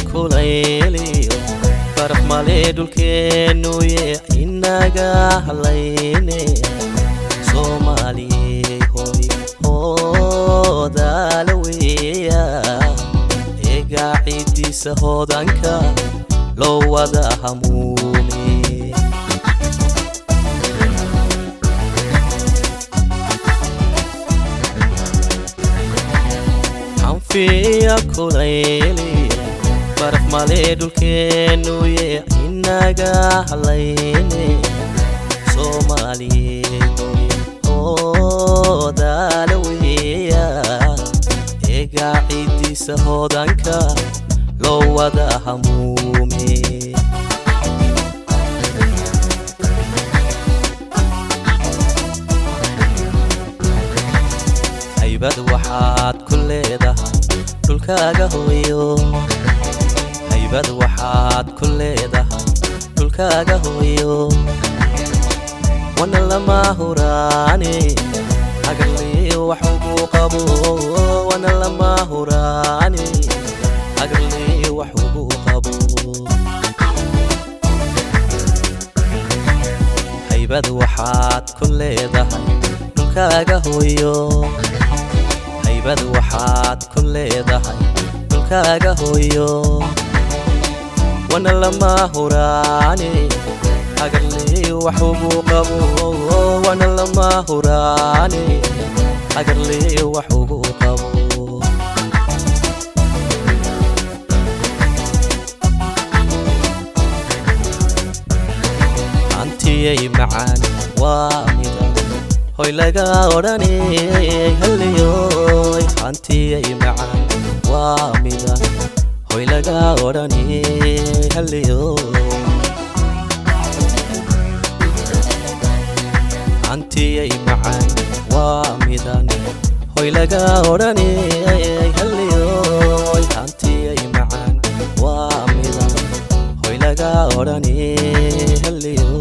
kulayliyo baraf male dhulkeenu ye inaga halayne Soomaaliye hoy hoodalawiya ega ciidisa hoodanka loo wada hamuumi anfiya kulayliyo baraf male dhulkeenu ye inaga halayne Soomaaliye hoy hoodalawiya ega ciidisa hoodanka loo wada hamuumi haybad waxaad ku leedahay dhulkaaga hooyo haybad waxaad ku leedahay dhulkaaga hooyo wana lama huraani agarliyo wax ugu qabo wana lama huraani agarliyo wax ugu qabo haybad waxaad ku leedahay dhulkaaga hooyo haybad waxaad ku leedahay dhulkaaga hooyo wana lama huraani agarliyo wax ugu qabo wana lama huraani agarliyo wax ugu qabo antiyay macaan waa midab hoy laga odhani haliyoy antiyay macaan waa midab hoy laga odhani haliyoy antiyay macaan waa midan hoy laga odhani haliyoy antiyay macaan waa midan hoy laga odhani haliyoy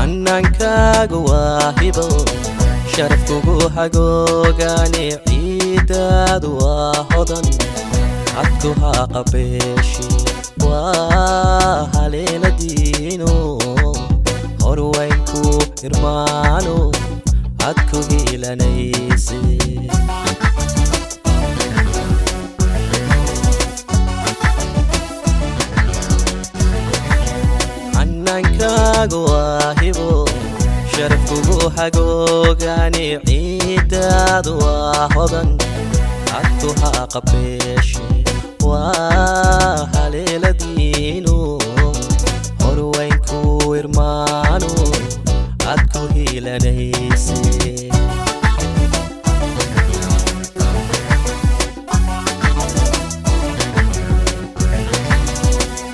nankaagu waa hibo sharafkugu hagoogaani ciidaadu waa hodan cadku haa qabeeshi waa haleeladiino horwaynku irmaano cadku hiilanayse nankaagu waa hibo sharafkugu hagoogaani ciidaadu waa hodan cadku haa qabeeshi waa haleeladiino horwaynku irmaano cadku hiilanayse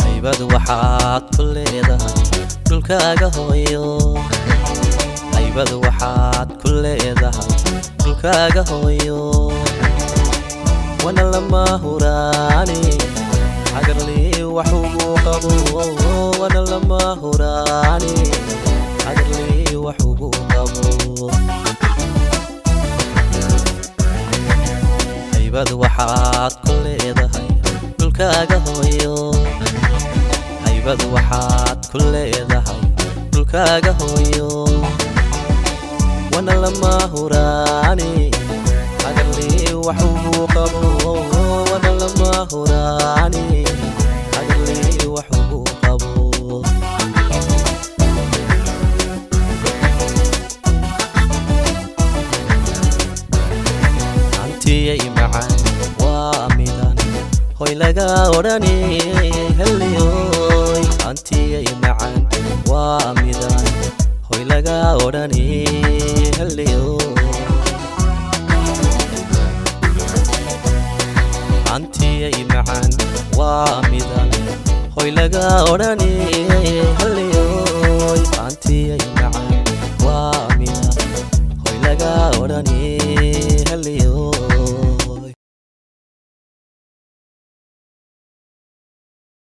haybad waxaad ku leedahay dhulkaaga hooyo haybad waxaad ku leedahay dhulkaaga hooyo wana lama huraani agarliyo wax ugu qabo wana lama huraani agarliyo wax ugu qabo haybad waxaad ku leedahay dhulkaaga hooyo haybad waxaad ku leedahay dhulkaaga hooyo wana lama huraani agarliyo wax ugu qabo wana lama huraani agarliyo wax ugu qabo hantiyay macaan waa midaan hoy laga odhani heliyoy hantiyay macaan waa midaan hoy laga odhani heliyoy hantiyay macaan waa midaan hoy laga odhani heliyoy hantiyay macaan waa midaan hoy laga odhani